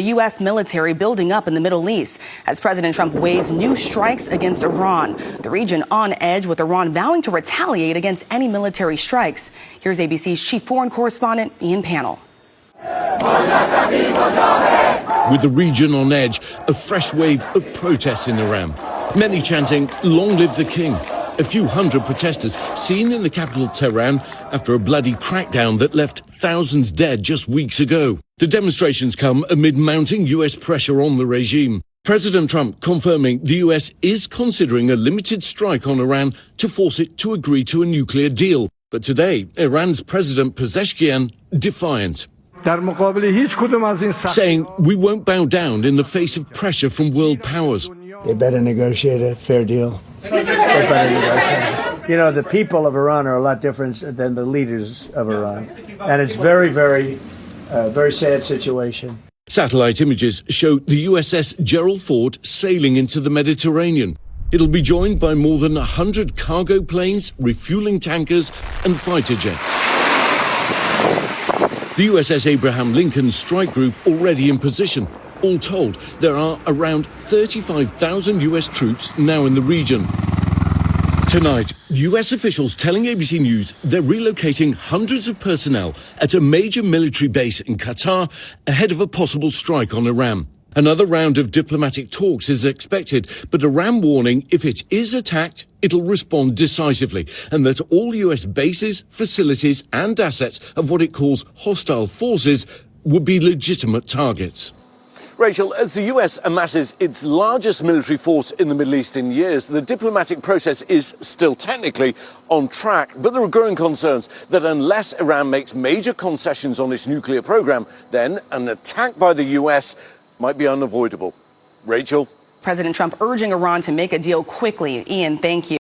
The U.S. military building up in the Middle East as President Trump weighs new strikes against Iran. The region on edge, with Iran vowing to retaliate against any military strikes. Here's ABC's chief foreign correspondent, Ian Pannell. With the region on edge, a fresh wave of protests in Iran. Many chanting, "Long live the king." A few hundred protesters seen in the capital Tehran after a bloody crackdown that left thousands dead just weeks ago. The demonstrations come amid mounting US pressure on the regime. President Trump confirming the US is considering a limited strike on Iran to force it to agree to a nuclear deal. But today, Iran's President Pezeshkian defiant, saying we won't bow down in the face of pressure from world powers. They better negotiate a fair deal. You know, the people of Iran are a lot different than the leaders of Iran. And it's very sad situation. Satellite images show the USS Gerald Ford sailing into the Mediterranean. It'll be joined by more than 100 cargo planes, refueling tankers and fighter jets. The USS Abraham Lincoln strike group already in position. All told, there are around 35,000 US troops now in the region. Tonight, US officials telling ABC News they're relocating hundreds of personnel at a major military base in Qatar ahead of a possible strike on Iran. Another round of diplomatic talks is expected, but Iran warning if it is attacked, it'll respond decisively, and that all US bases, facilities and assets of what it calls hostile forces would be legitimate targets. Rachel, as the US amasses its largest military force in the Middle East in years, the diplomatic process is still technically on track. But there are growing concerns that unless Iran makes major concessions on its nuclear program, then an attack by the US might be unavoidable. Rachel? President Trump urging Iran to make a deal quickly. Ian, thank you.